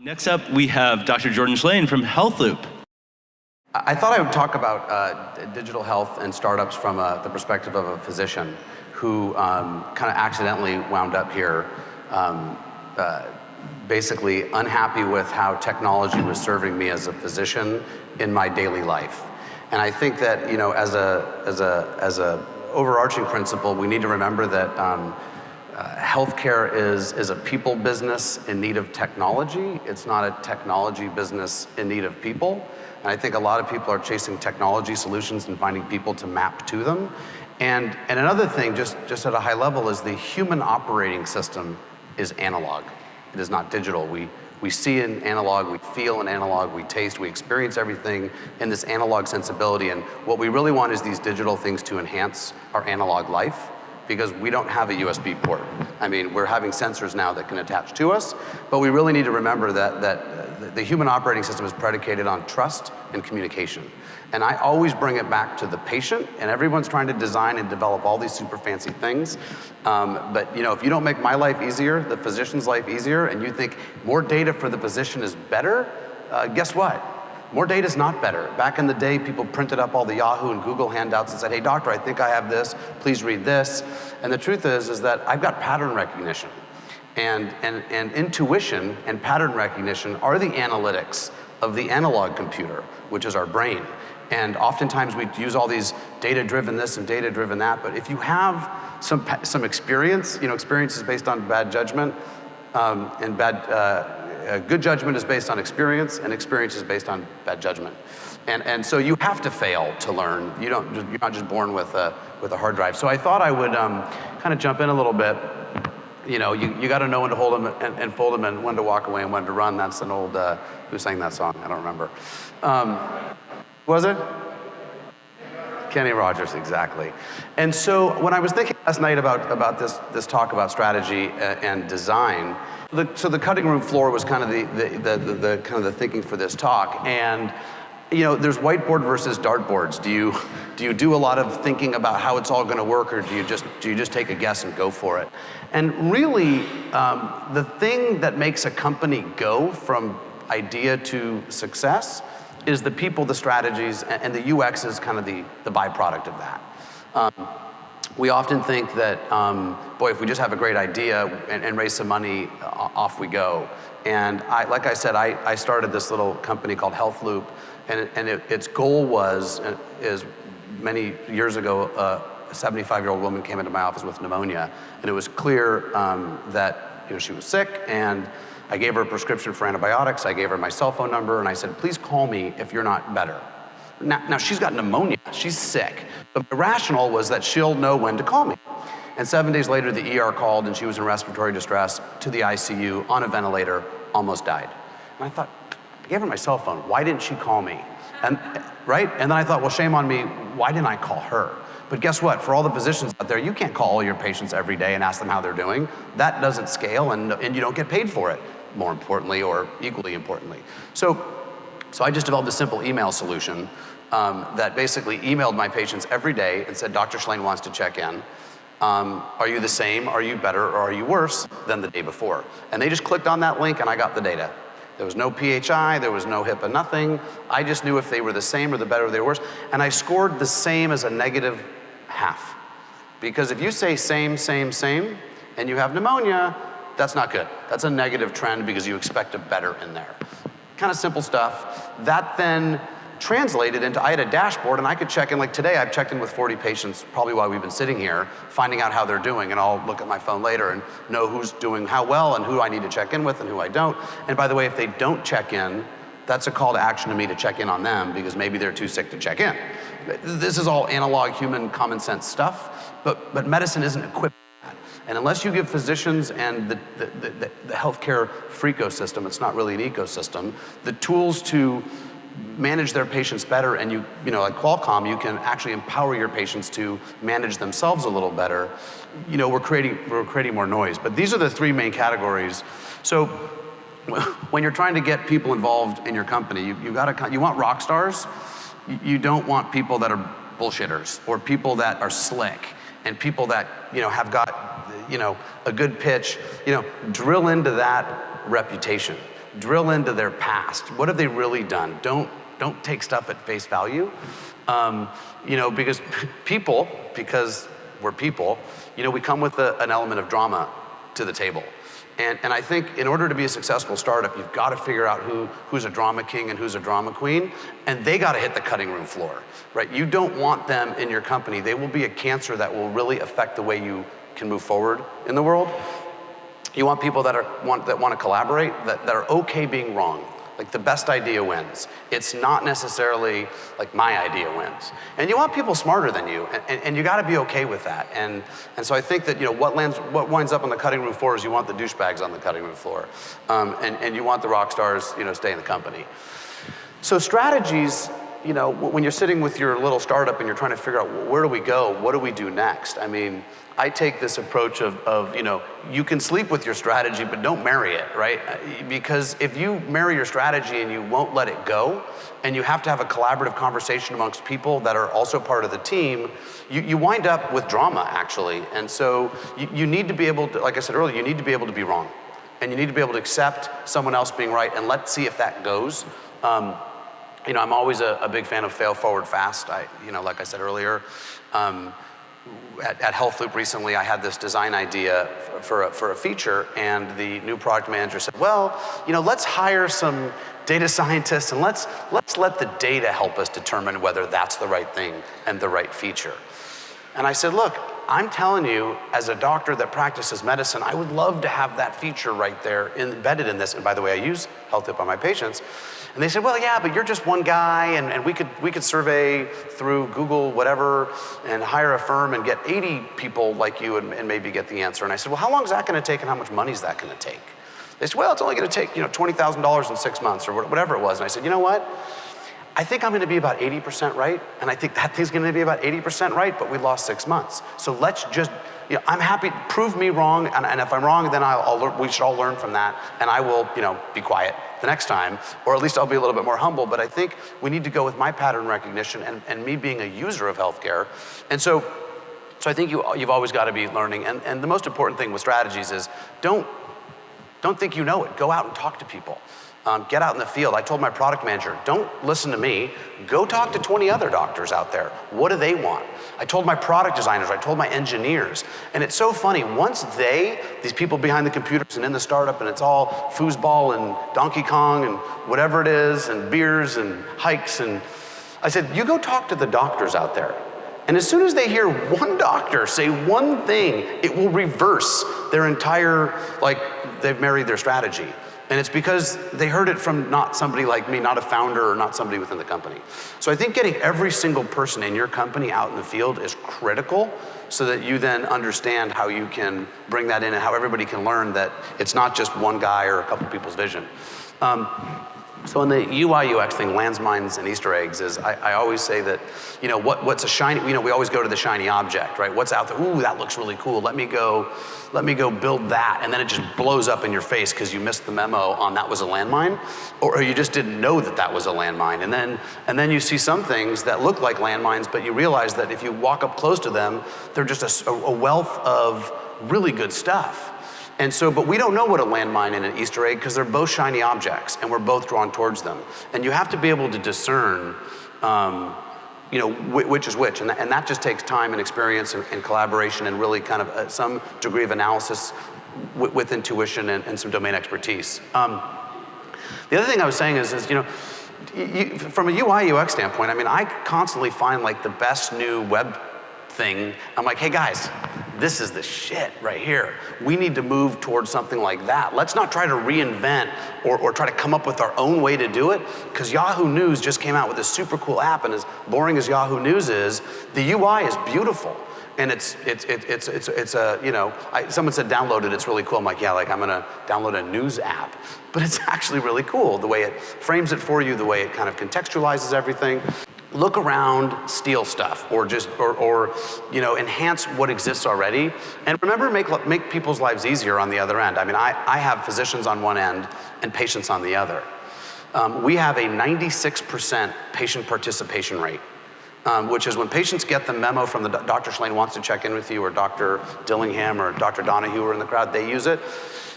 Next up, we have Dr. Jordan Shlain from HealthLoop. I thought I would talk about digital health and startups from the perspective of a physician who kind of accidentally wound up here, basically unhappy with how technology was serving me as a physician in my daily life. And I think that, you know, as a overarching principle, we need to remember that healthcare is a people business in need of technology. It's not a technology business in need of people. And I think a lot of people are chasing technology solutions and finding people to map to them. And another thing, just at a high level, is the human operating system is analog. It is not digital. We see in analog, we feel in analog, we taste, we experience everything in this analog sensibility. And what we really want is these digital things to enhance our analog life, because we don't have a USB port. I mean, we're having sensors now that can attach to us, but we really need to remember that the human operating system is predicated on trust and communication. And I always bring it back to the patient, and everyone's trying to design and develop all these super fancy things. But you know, if you don't make my life easier, the physician's life easier, and you think more data for the physician is better, guess what? More data is not better. Back in the day, people printed up all the Yahoo and Google handouts and said, hey doctor, I think I have this, please read this. And the truth is that I've got pattern recognition. And intuition and pattern recognition are the analytics of the analog computer, which is our brain. And oftentimes we use all these data-driven this and data-driven that, but if you have some experience, you know, experience is based on bad judgment, good judgment is based on experience, and experience is based on bad judgment. And so you have to fail to learn. You're not just born with a hard drive. So I thought I would kind of jump in a little bit. You know, you got to know when to hold them and fold them, and when to walk away and when to run. That's an old, who sang that song? I don't remember. Was it? Kenny Rogers, exactly. And so when I was thinking last night about this talk about strategy and design, so the cutting room floor was kind of the thinking for this talk. And you know, there's whiteboard versus dartboards. Do you do a lot of thinking about how it's all going to work, or do you just take a guess and go for it? And really, the thing that makes a company go from idea to success is the people, the strategies, and the UX is kind of the byproduct of that. We often think that, boy, if we just have a great idea and raise some money, off we go. And like I said, I started this little company called HealthLoop, and its goal is many years ago, a 75-year-old woman came into my office with pneumonia, and it was clear that, you know, she was sick, and I gave her a prescription for antibiotics, I gave her my cell phone number, and I said, please call me if you're not better. Now she's got pneumonia, she's sick, but the rationale was that she'll know when to call me. And 7 days later, the ER called, and she was in respiratory distress, to the ICU, on a ventilator, almost died. And I thought, I gave her my cell phone, why didn't she call me? And, right? And then I thought, well, shame on me, why didn't I call her? But guess what, for all the physicians out there, you can't call all your patients every day and ask them how they're doing. That doesn't scale, and you don't get paid for it, more importantly, or equally importantly. So I just developed a simple email solution that basically emailed my patients every day and said, Dr. Shlain wants to check in. Are you the same, are you better, or are you worse than the day before? And they just clicked on that link and I got the data. There was no PHI, there was no HIPAA, nothing. I just knew if they were the same or the better or they were worse. And I scored the same as a -0.5. Because if you say same, and you have pneumonia, that's not good. That's a negative trend because you expect a better in there. Kind of simple stuff. That then translated into, I had a dashboard and I could check in, like today I've checked in with 40 patients, probably while we've been sitting here, finding out how they're doing, and I'll look at my phone later and know who's doing how well and who I need to check in with and who I don't. And by the way, if they don't check in, that's a call to action to me to check in on them because maybe they're too sick to check in. This is all analog human common sense stuff, but medicine isn't equipped for that. And unless you give physicians and the healthcare freakosystem, it's not really an ecosystem, the tools to manage their patients better, and you know, like Qualcomm, you can actually empower your patients to manage themselves a little better. You know, we're creating more noise. But these are the three main categories. So when you're trying to get people involved in your company, you want rock stars. You don't want people that are bullshitters or people that are slick and people that, you know, have got, you know, a good pitch. You know, drill into that reputation. drill into their past. What have they really done? Don't take stuff at face value. Because we're people, we come with an element of drama to the table. And I think in order to be a successful startup, you've got to figure out who's a drama king and who's a drama queen, and they got to hit the cutting room floor, right? You don't want them in your company. They will be a cancer that will really affect the way you can move forward in the world. You want people that want to collaborate, that are okay being wrong. Like the best idea wins. It's not necessarily like my idea wins. And you want people smarter than you, and you got to be okay with that. And so I think that what winds up on the cutting room floor is you want the douchebags on the cutting room floor, and you want the rock stars stay in the company. So strategies, when you're sitting with your little startup and you're trying to figure out where do we go, what do we do next? I mean, I take this approach of you can sleep with your strategy, but don't marry it, right? Because if you marry your strategy and you won't let it go, and you have to have a collaborative conversation amongst people that are also part of the team, you wind up with drama, actually. And so you need to be able to, like I said earlier, you need to be able to be wrong. And you need to be able to accept someone else being right, and let's see if that goes. I'm always a big fan of fail forward fast. Like I said earlier, at Health Loop recently, I had this design idea for a feature, and the new product manager said, well, let's hire some data scientists and let's let the data help us determine whether that's the right thing and the right feature. And I said, look, I'm telling you, as a doctor that practices medicine, I would love to have that feature right there embedded in this. And by the way, I use Health Loop on my patients. And they said, well, yeah, but you're just one guy, and we could survey through Google, whatever, and hire a firm and get 80 people like you and maybe get the answer. And I said, well, how long is that going to take, and how much money is that going to take? They said, well, it's only going to take $20,000 in 6 months, or whatever it was. And I said, you know what? I think I'm going to be about 80% right, and I think that thing's going to be about 80% right, but we lost 6 months. So let's just, I'm happy, prove me wrong, and if I'm wrong, then we should all learn from that, and I will, be quiet the next time, or at least I'll be a little bit more humble. But I think we need to go with my pattern recognition and me being a user of healthcare. And so I think you've always got to be learning, and the most important thing with strategies is don't think you know it. Go out and talk to people. Get out in the field. I told my product manager, don't listen to me. Go talk to 20 other doctors out there. What do they want? I told my product designers, I told my engineers. And it's so funny, once these people behind the computers and in the startup, and it's all foosball and Donkey Kong and whatever it is, and beers and hikes, and I said, you go talk to the doctors out there. And as soon as they hear one doctor say one thing, it will reverse their entire, they've married their strategy. And it's because they heard it from not somebody like me, not a founder or not somebody within the company. So I think getting every single person in your company out in the field is critical, so that you then understand how you can bring that in and how everybody can learn that it's not just one guy or a couple people's vision. So in the UI UX thing, landmines and Easter eggs is, I always say that, what's a shiny, we always go to the shiny object, right? What's out there? Ooh, that looks really cool. Let me go build that. And then it just blows up in your face because you missed the memo on that was a landmine, or you just didn't know that was a landmine. And then you see some things that look like landmines, but you realize that if you walk up close to them, they're just a wealth of really good stuff. And so, but we don't know what a landmine and an Easter egg, because they're both shiny objects and we're both drawn towards them. And you have to be able to discern, which is which. And that just takes time and experience and collaboration and really kind of some degree of analysis with intuition and some domain expertise. The other thing I was saying is from a UI UX standpoint, I constantly find the best new web thing. I'm like, hey guys, this is the shit right here. We need to move towards something like that. Let's not try to reinvent or try to come up with our own way to do it, because Yahoo News just came out with a super cool app, and as boring as Yahoo News is, the UI is beautiful. And it's someone said download it, it's really cool. I'm like, yeah, I'm gonna download a news app. But it's actually really cool, the way it frames it for you, the way it kind of contextualizes everything. Look around, steal stuff, or enhance what exists already. And remember, make people's lives easier on the other end. I have physicians on one end and patients on the other. We have a 96% patient participation rate, which is when patients get the memo from Dr. Shlain wants to check in with you, or Dr. Dillingham or Dr. Donahue are in the crowd, they use it.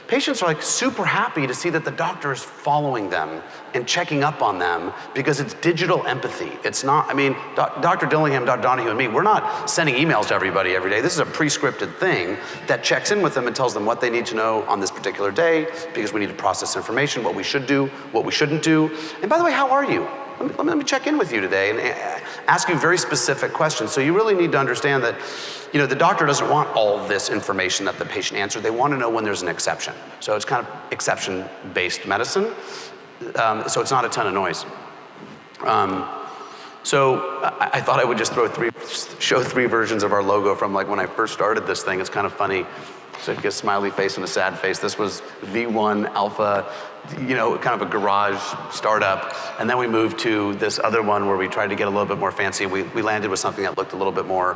patients are like super happy to see that the doctor is following them and checking up on them because it's digital empathy. It's not, I mean, Dr. Dillingham, Dr. Donahue, and me, we're not sending emails to everybody every day. This is a pre-scripted thing that checks in with them and tells them what they need to know on this particular day because we need to process information, what we should do, what we shouldn't do. And by the way, how are you? Let me check in with you today and ask you very specific questions. So you really need to understand that, you know, the doctor doesn't want all this information that the patient answered. They want to know when there's an exception. So it's kind of exception-based medicine. So it's not a ton of noise. So I thought I would just show three versions of our logo from like when I first started this thing. It's kind of funny. So it gets a smiley face and a sad face. This was V1 Alpha, you know, kind of a garage startup. And then we moved to this other one where we tried to get a little bit more fancy. We landed with something that looked a little bit more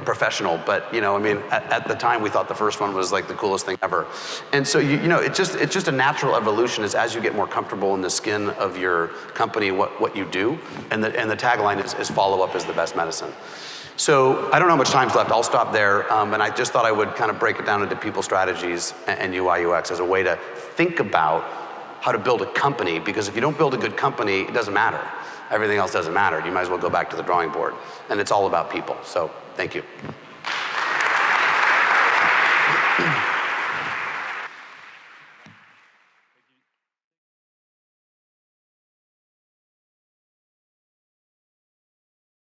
professional. But, you know, I mean, at the time we thought the first one was like the coolest thing ever. And so, you know, it's just a natural evolution is as you get more comfortable in the skin of your company, what you do. And the tagline is follow-up is the best medicine. So I don't know how much time's left. I'll stop there. And I just thought I would kind of break it down into people strategies and UI UX as a way to think about how to build a company. Because if you don't build a good company, it doesn't matter. Everything else doesn't matter. You might as well go back to the drawing board. And it's all about people. So thank you.